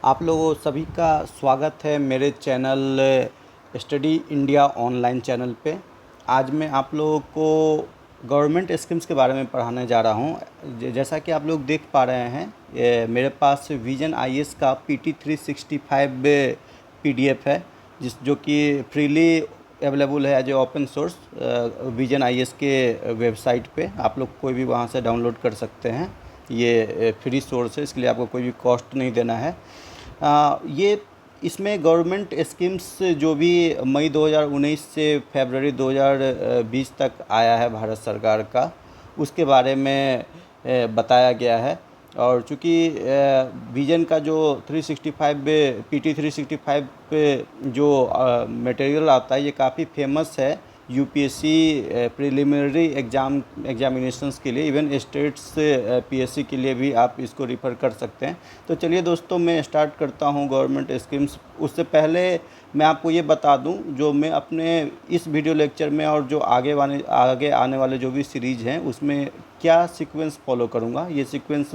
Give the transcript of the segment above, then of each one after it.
आप लोगों सभी का स्वागत है मेरे channel study India online channel पे। आज मैं आप लोगों को गवर्नमेंट स्कीम्स के बारे में पढ़ाने जा रहा हूँ। जैसा कि आप लोग देख पा रहे हैं, मेरे पास विजन आईएएस का PT365 PDF है, जो कि फ्रीली अवेलेबल है as a open source Vision IAS के वेबसाइट पे। आप लोग कोई भी वहाँ से डाउनलोड कर सकते हैं। ये फ्री सोर्स है, इसके लिए आपको कोई भी कॉस्ट नहीं देना है। ये इसमें गवर्नमेंट स्कीम्स जो भी मई 2019 से फरवरी 2020 तक आया है भारत सरकार का, उसके बारे में बताया गया है। और चूँकि विजन का जो 365 PT365 पे जो मटेरियल आता है, ये काफ़ी फेमस है यूपीएससी प्रिलिमिनरी एग्जामिनेशंस के लिए। इवन स्टेट्स पीएससी के लिए भी आप इसको रिफ़र कर सकते हैं। तो चलिए दोस्तों, मैं स्टार्ट करता हूं गवर्नमेंट स्कीम्स। उससे पहले मैं आपको ये बता दूं, जो मैं अपने इस वीडियो लेक्चर में और जो आगे आने वाले जो भी सीरीज़ हैं, उसमें क्या सीक्वेंस फॉलो करूंगा, ये सीक्वेंस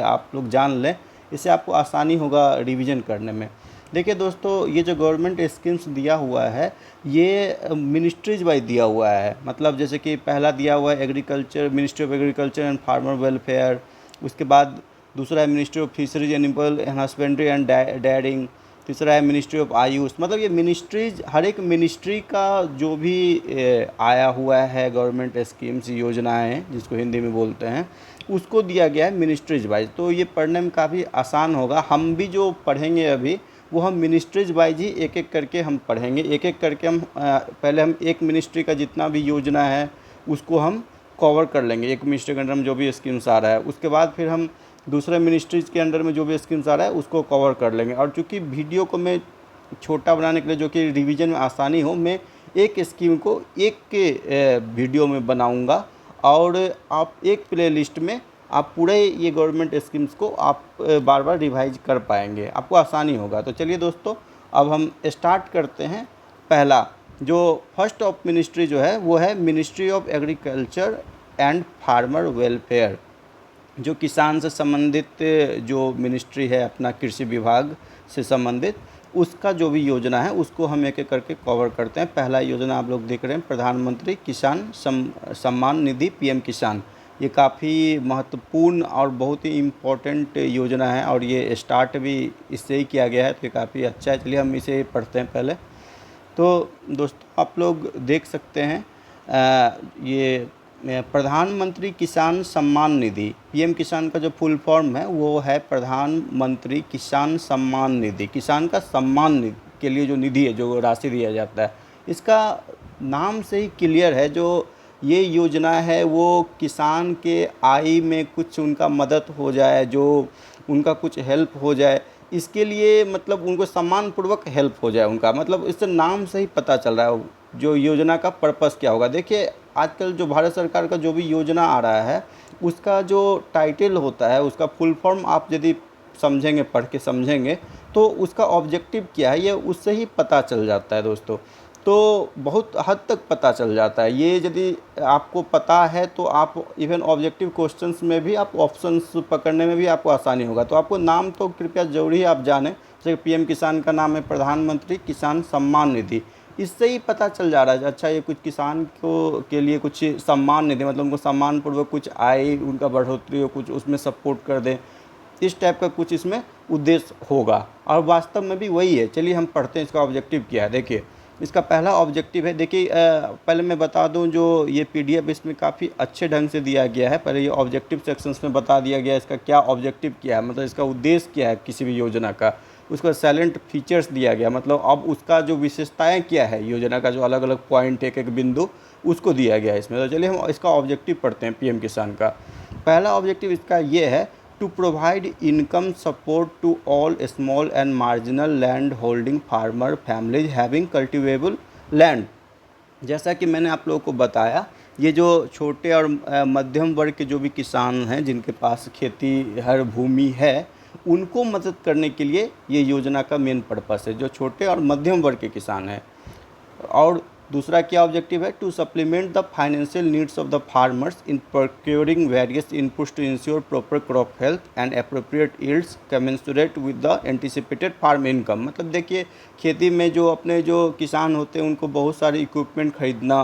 आप लोग जान लें। इससे आपको आसानी होगा रिवीजन करने में। देखिए दोस्तों, ये जो गवर्नमेंट स्कीम्स दिया हुआ है, ये मिनिस्ट्रीज वाइज दिया हुआ है। मतलब जैसे कि पहला दिया हुआ है agriculture, ministry of agriculture and farmer welfare. उसके बाद दूसरा है ministry of fisheries animal husbandry and dairying. तीसरा है मिनिस्ट्री ऑफ आयुष। मतलब ये मिनिस्ट्रीज, हर एक मिनिस्ट्री का जो भी आया हुआ है गवर्नमेंट स्कीम्स, योजनाएं जिसको हिंदी में बोलते हैं, उसको दिया गया है मिनिस्ट्रीज वाइज। तो ये पढ़ने में काफ़ी आसान होगा। हम भी जो पढ़ेंगे अभी, वो हम मिनिस्ट्रीज वाइज ही एक एक करके हम पढ़ेंगे। एक एक करके हम पहले हम एक मिनिस्ट्री का जितना भी योजना है उसको हम कवर कर लेंगे। एक मिनिस्ट्री के अंडर में जो भी स्कीम्स आ रहा है, उसके बाद फिर हम दूसरे मिनिस्ट्रीज़ के अंडर में जो भी स्कीम्स आ रहा है उसको कवर कर लेंगे। और चूँकि वीडियो को मैं छोटा बनाने के लिए, जो कि रिवीजन में आसानी हो, मैं एक स्कीम को एक के वीडियो में बनाऊँगा। और आप एक प्लेलिस्ट में आप पूरे ये गवर्नमेंट स्कीम्स को आप बार बार रिवाइज कर पाएंगे, आपको आसानी होगा। तो चलिए दोस्तों, अब हम स्टार्ट करते हैं। पहला जो फर्स्ट ऑफ मिनिस्ट्री जो है, वो है ministry of agriculture and farmer welfare. जो किसान से संबंधित जो मिनिस्ट्री है, अपना कृषि विभाग से संबंधित, उसका जो भी योजना है उसको हम एक एक करके कवर करते हैं। पहला योजना आप लोग देख रहे हैं, प्रधानमंत्री किसान सम्मान निधि PM किसान। ये काफ़ी महत्वपूर्ण और बहुत ही इम्पोर्टेंट योजना है, और ये स्टार्ट भी इससे ही किया गया है, तो ये काफ़ी अच्छा है। चलिए हम इसे पढ़ते हैं पहले। तो दोस्तों, आप लोग देख सकते हैं, ये प्रधानमंत्री किसान सम्मान निधि, PM किसान का जो फुल फॉर्म है वो है प्रधानमंत्री किसान सम्मान निधि। किसान का सम्मान के लिए जो निधि है, जो राशि दिया जाता है, इसका नाम से ही क्लियर है। जो ये योजना है वो किसान के आय में कुछ उनका मदद हो जाए, जो उनका कुछ हेल्प हो जाए, इसके लिए, मतलब उनको सम्मानपूर्वक हेल्प हो जाए उनका, मतलब इससे नाम से ही पता चल रहा है जो योजना का पर्पस क्या होगा। देखिए, आजकल जो भारत सरकार का जो भी योजना आ रहा है, उसका जो टाइटल होता है, उसका फुल फॉर्म आप यदि समझेंगे, पढ़ के समझेंगे, तो उसका ऑब्जेक्टिव क्या है ये उससे ही पता चल जाता है दोस्तों। तो बहुत हद तक पता चल जाता है ये, यदि आपको पता है तो आप इवन ऑब्जेक्टिव क्वेश्चंस में भी आप ऑप्शंस पकड़ने में भी आपको आसानी होगा। तो आपको नाम तो कृपया ज़रूरी आप जानें। जैसे PM किसान का नाम है प्रधानमंत्री किसान सम्मान निधि, इससे ही पता चल जा रहा है अच्छा, ये कुछ किसान को के लिए कुछ सम्मान निधि, मतलब उनको सम्मानपूर्वक कुछ आय, उनका बढ़ोतरी हो, कुछ उसमें सपोर्ट कर दें, इस टाइप का कुछ इसमें उद्देश्य होगा। और वास्तव में भी वही है। चलिए हम पढ़ते हैं इसका ऑब्जेक्टिव क्या है। देखिए, इसका पहला ऑब्जेक्टिव है, देखिए पहले मैं बता दूं, जो ये PDF इसमें काफ़ी अच्छे ढंग से दिया गया है। पहले ये ऑब्जेक्टिव सेक्शंस में बता दिया गया है इसका क्या ऑब्जेक्टिव क्या है, मतलब इसका उद्देश्य क्या है किसी भी योजना का। उसका साइलेंट फीचर्स दिया गया, मतलब अब उसका जो विशेषताएं क्या है, योजना का जो अलग अलग पॉइंट, एक एक बिंदु, उसको दिया गया है इसमें। तो चलिए हम इसका ऑब्जेक्टिव पढ़ते हैं PM किसान का। पहला ऑब्जेक्टिव इसका ये है, to provide income support to all small and marginal land holding farmer families having cultivable land। जैसा कि मैंने आप लोगों को बताया, ये जो छोटे और मध्यम वर्ग के जो भी किसान हैं, जिनके पास खेती हर भूमि है, उनको मदद करने के लिए ये योजना का मेन पर्पस है, जो छोटे और मध्यम वर्ग के किसान हैं। और दूसरा क्या ऑब्जेक्टिव है, to supplement the financial needs of the farmers in procuring various inputs to ensure proper crop health and appropriate yields commensurate with the anticipated farm income. मतलब देखिए, खेती में जो अपने जो किसान होते हैं उनको बहुत सारे इक्विपमेंट खरीदना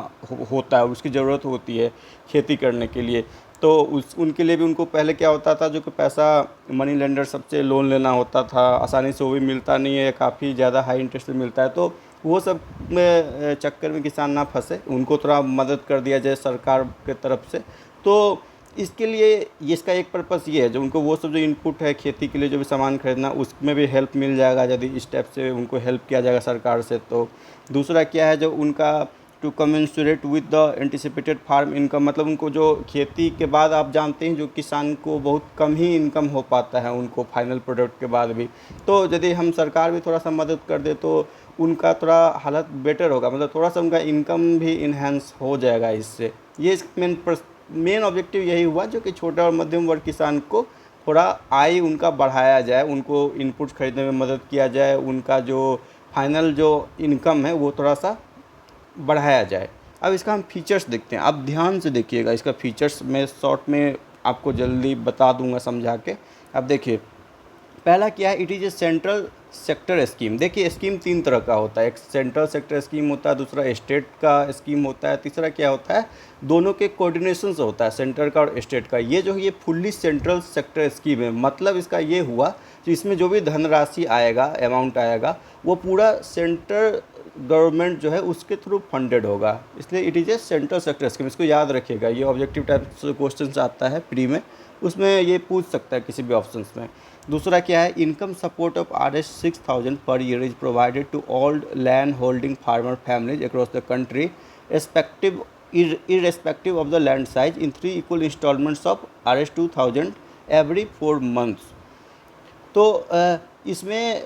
होता है, उसकी ज़रूरत होती है खेती करने के लिए। तो उनके लिए भी उनको पहले क्या होता था, जो कि पैसा मनी लेंडर सबसे लोन लेना होता था, आसानी से वो भी मिलता नहीं है, काफ़ी ज़्यादा हाई इंटरेस्ट पे मिलता है। तो वो सब में चक्कर में किसान ना फंसे, उनको थोड़ा मदद कर दिया जाए सरकार के तरफ से। तो इसके लिए इसका एक पर्पस ये है, जो उनको वो सब जो इनपुट है खेती के लिए जो भी सामान खरीदना, उसमें भी हेल्प मिल जाएगा यदि इस टाइप से उनको हेल्प किया जाएगा सरकार से। तो दूसरा क्या है, जो उनका to commensurate with the anticipated farm income, मतलब उनको जो खेती के बाद आप जानते हैं जो किसान को बहुत कम ही इनकम हो पाता है उनको फाइनल प्रोडक्ट के बाद भी। तो यदि हम सरकार भी थोड़ा सा मदद कर दे तो उनका थोड़ा हालत बेटर होगा, मतलब थोड़ा सा उनका इनकम भी इन्हेंस हो जाएगा इससे। ये मेन ऑब्जेक्टिव यही हुआ, जो कि छोटा और मध्यम वर्ग किसान को थोड़ा आय उनका बढ़ाया जाए, उनको इनपुट्स खरीदने में मदद किया जाए, उनका जो फाइनल जो इनकम है वो थोड़ा सा बढ़ाया जाए। अब इसका हम फीचर्स देखते हैं, आप ध्यान से देखिएगा। इसका फीचर्स मैं शॉर्ट में आपको जल्दी बता दूंगा समझा के। अब देखिए, पहला क्या है, it is a central sector scheme. देखिए, स्कीम तीन तरह का होता है, एक सेंट्रल सेक्टर स्कीम होता है, दूसरा स्टेट का स्कीम होता है, तीसरा क्या होता है, दोनों के कोऑर्डिनेशन से होता है, सेंटर का और स्टेट का। ये जो है ये फुल्ली सेंट्रल सेक्टर स्कीम है। मतलब इसका ये हुआ कि इसमें जो भी धनराशि आएगा, अमाउंट आएगा, वो पूरा सेंटर गवर्नमेंट जो है उसके थ्रू फंडेड होगा, इसलिए it is a central sector scheme. इसको याद रखिएगा, ये ऑब्जेक्टिव टाइप से क्वेश्चन आता है प्री में, उसमें ये पूछ सकता है किसी भी ऑप्शंस में। दूसरा क्या है, income support of Rs 6000 per year is provided to all land holding farmer families across the country irrespective of the land size in 3 equal installments of Rs 2000 every 4 months। तो इसमें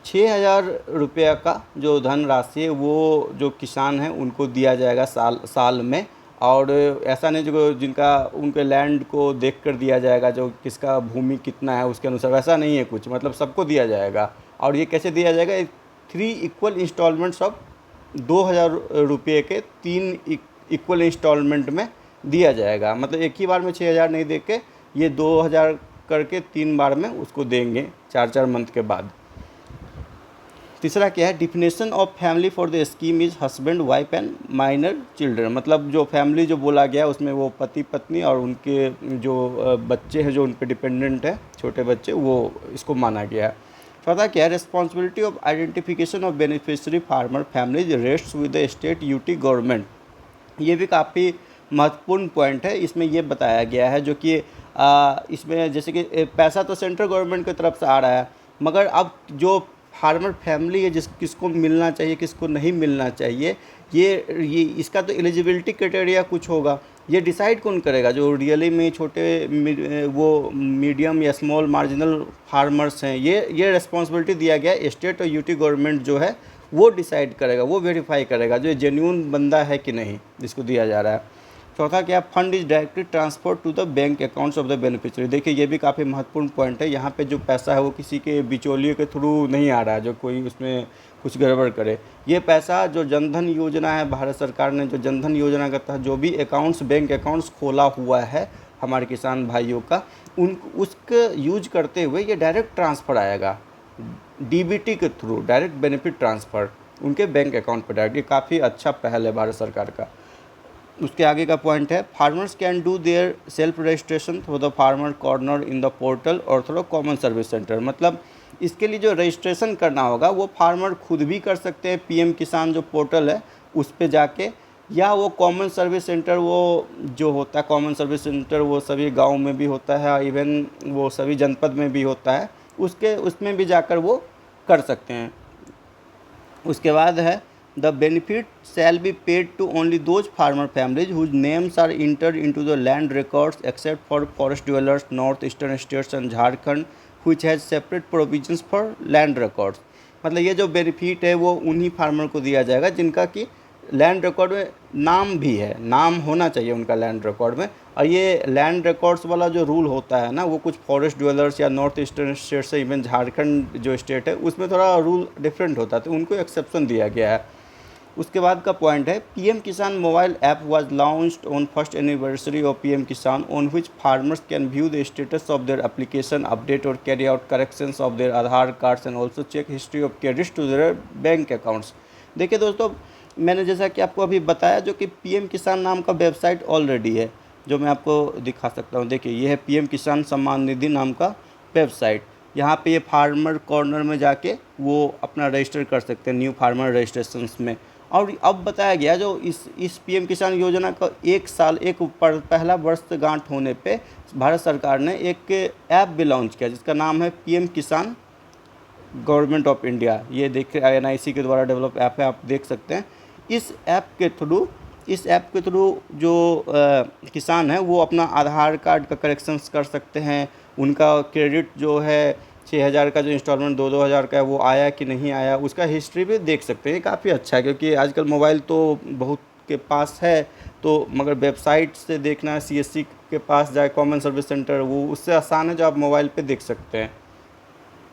6,000 रुपये का जो धनराशि है वो जो किसान हैं उनको दिया जाएगा साल में। और ऐसा नहीं जो जिनका उनके लैंड को देख कर दिया जाएगा, जो किसका भूमि कितना है उसके अनुसार, वैसा नहीं है कुछ, मतलब सबको दिया जाएगा। और ये कैसे दिया जाएगा, 3 इक्वल इंस्टॉलमेंट्स ऑफ 2,000 रुपये के 3 इक्वल इंस्टॉलमेंट में दिया जाएगा। मतलब एक ही बार में 6,000 नहीं दे के ये 2,000 करके 3 बार में उसको देंगे 4-4 मंथ के बाद। तीसरा क्या है, definition of family for the scheme is husband wife and minor children. मतलब जो फैमिली जो बोला गया उसमें वो पति पत्नी और उनके जो बच्चे हैं जो उन पर डिपेंडेंट है, छोटे बच्चे, वो इसको माना गया है। चौथा क्या है, responsibility of identification of beneficiary farmer families rests with the state UT government. ये भी काफ़ी महत्वपूर्ण पॉइंट है, इसमें ये बताया गया है जो कि इसमें जैसे कि पैसा तो सेंट्रल गवर्नमेंट की तरफ से आ रहा है, मगर अब जो फार्मर फैमिली है किसको मिलना चाहिए किसको नहीं मिलना चाहिए, ये इसका तो एलिजिबिलिटी क्राइटेरिया कुछ होगा। ये डिसाइड कौन करेगा, जो रियली में छोटे वो मीडियम या स्मॉल मार्जिनल फार्मर्स हैं, ये रिस्पॉन्सिबिलिटी दिया गया स्टेट और यूटी गवर्नमेंट जो है वो डिसाइड करेगा, वो वेरीफाई करेगा जो जेन्युइन बंदा है कि नहीं जिसको दिया जा रहा है। चौथा क्या, fund is directly transfer to the bank accounts of the beneficiary. देखिए ये भी काफ़ी महत्वपूर्ण पॉइंट है, यहाँ पे जो पैसा है वो किसी के बिचौलियों के थ्रू नहीं आ रहा है जो कोई उसमें कुछ गड़बड़ करे। ये पैसा जो जनधन योजना है, भारत सरकार ने जो जनधन योजना के तहत जो भी अकाउंट्स बैंक अकाउंट्स खोला हुआ है हमारे किसान भाइयों का, उसके यूज करते हुए ये डायरेक्ट ट्रांसफ़र आएगा डीबीटी के थ्रू, डायरेक्ट बेनिफिट ट्रांसफ़र उनके बैंक अकाउंट पर डायरेक्ट। ये काफ़ी अच्छा पहल है भारत सरकार का। उसके आगे का पॉइंट है, farmers can do their self registration through the farmer corner in the portal और थ्रू कॉमन सर्विस सेंटर। मतलब इसके लिए जो रजिस्ट्रेशन करना होगा वो फार्मर खुद भी कर सकते हैं, पीएम किसान जो पोर्टल है उस पर जाके, या वो कॉमन सर्विस सेंटर वो जो होता है कॉमन सर्विस सेंटर वो सभी गाँव में भी होता है, इवन वो सभी जनपद में भी होता है, उसमें भी जाकर वो कर सकते हैं। उसके बाद है, the benefit shall be paid to only those farmer families whose names are entered into the land records except for forest dwellers north eastern states and Jharkhand which has separate provisions for land records. मतलब ये जो benefit है वो उन्हीं farmer को दिया जाएगा जिनका कि लैंड रिकॉर्ड में नाम भी है, नाम होना चाहिए उनका लैंड रिकॉर्ड में। और ये लैंड रिकॉर्ड्स वाला जो रूल होता है ना, वो कुछ फॉरेस्ट ड्वेलर्स या नॉर्थ ईस्टर्न स्टेट से, इवन झारखंड जो स्टेट है उसमें थोड़ा रूल डिफरेंट होता है, तो उनको एक्सेप्शन दिया गया है। उसके बाद का पॉइंट है PM Kisan mobile app was launched on first anniversary of PM Kisan on which farmers can view the status of their application update और carry out corrections of their Aadhaar cards and also check history of credits to their bank accounts. देखिए दोस्तों, मैंने जैसा कि आपको अभी बताया जो कि पीएम किसान नाम का वेबसाइट ऑलरेडी है, जो मैं आपको दिखा सकता हूँ। देखिए ये है पीएम किसान सम्मान निधि नाम का वेबसाइट। यहाँ पे ये फार्मर कॉर्नर में जाके वो अपना रजिस्टर कर सकते हैं न्यू फार्मर रजिस्ट्रेशंस में। और अब बताया गया जो इस पीएम किसान योजना का पहला वर्षगांठ होने पे भारत सरकार ने एक ऐप भी लॉन्च किया जिसका नाम है पीएम किसान गवर्नमेंट ऑफ इंडिया। ये देख एनआईसी के द्वारा डेवलप ऐप है, आप देख सकते हैं। इस ऐप के थ्रू जो किसान है वो अपना आधार कार्ड का करेक्शंस कर सकते हैं। उनका क्रेडिट जो है 6,000 का जो इंस्टॉलमेंट 2-2 हज़ार का है वो आया कि नहीं आया उसका हिस्ट्री भी देख सकते हैं। काफ़ी अच्छा है क्योंकि आजकल मोबाइल तो बहुत के पास है, तो मगर वेबसाइट से देखना सीएससी के पास जाए कॉमन सर्विस सेंटर, वो उससे आसान है जो आप मोबाइल पे देख सकते हैं।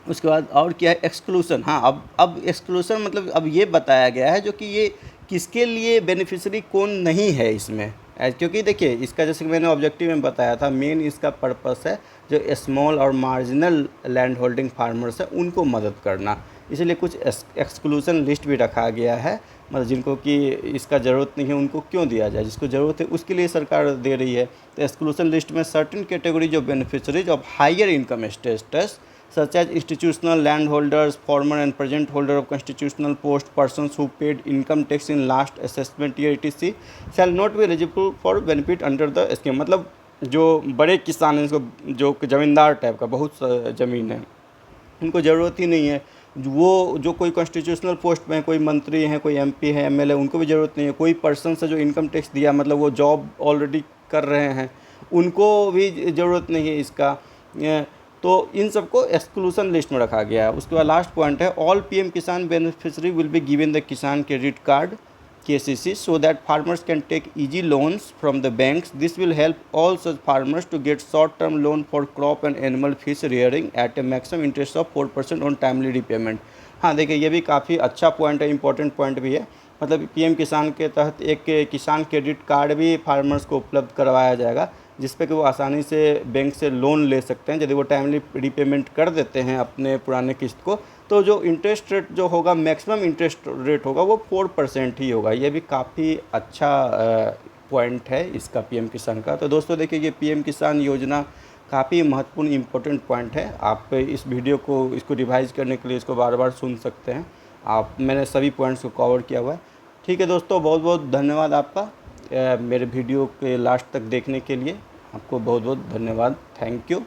उसके बाद और क्या है एक्सक्लूसन। हाँ, अब एक्सक्लूसन मतलब अब ये बताया गया है जो कि ये किसके लिए बेनिफिशियरी कौन नहीं है इसमें। क्योंकि देखिए इसका जैसे कि मैंने ऑब्जेक्टिव में बताया था, मेन इसका पर्पस है जो स्मॉल और मार्जिनल लैंड होल्डिंग फार्मर्स है उनको मदद करना। इसलिए कुछ एक्सक्लूसन लिस्ट भी रखा गया है, मतलब जिनको कि इसका ज़रूरत नहीं है उनको क्यों दिया जाए, जिसको ज़रूरत है उसके लिए सरकार दे रही है। तो एक्सक्लूसन लिस्ट में certain categories of beneficiaries of higher income status such as institutional landholders, former and present holder of constitutional post, persons who paid income tax in last assessment year etc. shall not be eligible for benefit under the scheme। मतलब जो बड़े किसान हैं, इसको जो ज़मींदार type का बहुत ज़मीन है उनको ज़रूरत ही नहीं है, वो जो कोई कॉन्स्टिट्यूशनल पोस्ट में है, कोई मंत्री हैं, कोई एमपी है, एमएलए, उनको भी ज़रूरत नहीं है। कोई पर्सन से जो इनकम टैक्स दिया मतलब वो जॉब ऑलरेडी कर रहे हैं उनको भी ज़रूरत नहीं है इसका। तो इन सबको एक्सक्लूसन लिस्ट में रखा गया है। उसके बाद लास्ट पॉइंट है all PM Kisan beneficiary will be given the Kisan credit card KCC so that farmers can take easy loans from the banks. This will help all such farmers to get short-term loan for crop and animal fish rearing at a maximum interest of 4% on timely repayment। हाँ देखिए ये भी काफ़ी अच्छा point है, important point भी है। मतलब पीएम किसान के तहत एक किसान क्रेडिट कार्ड भी फार्मर्स को उपलब्ध करवाया जाएगा जिस पे कि वो आसानी से बैंक से लोन ले सकते हैं। यदि वो टाइमली रिपेमेंट कर देते हैं अपने पुराने किस्त को तो जो इंटरेस्ट रेट जो होगा मैक्सिमम इंटरेस्ट रेट होगा वो 4% ही होगा। ये भी काफ़ी अच्छा पॉइंट है इसका पीएम किसान का। तो दोस्तों देखिए ये पीएम किसान योजना काफ़ी महत्वपूर्ण इंपॉर्टेंट पॉइंट है। आप इस वीडियो को इसको रिवाइज करने के लिए इसको बार बार सुन सकते हैं। मैंने सभी पॉइंट्स को कवर किया हुआ है। ठीक है दोस्तों, बहुत बहुत धन्यवाद आपका मेरे वीडियो के लास्ट तक देखने के लिए। आपको बहुत बहुत धन्यवाद। Thank you.